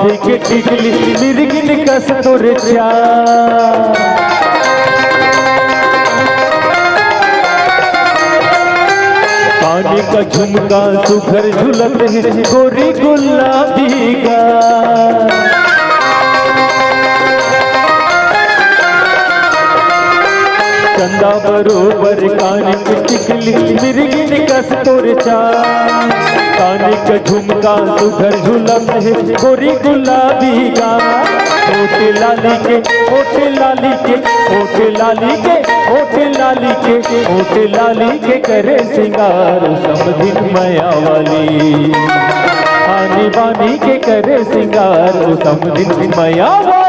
माथे के टिकली मिर्गिन कस तोर चाल। काने का झुमका सुघर झुलत है गोरी गुलाबी गाल। चंदा बरोबर कान की टिकली मिर्गिन कस तोर चाल। काने का झुमका सुघर झुलत है गोरी गुलाबी गाल। होठ लाली के होठ लाली के होठ लाली के होठ लाली के होठ लाली के करे सिंगार समधिन माया वाली। आनी बानी के करे सिंगार समधिन माया वाली।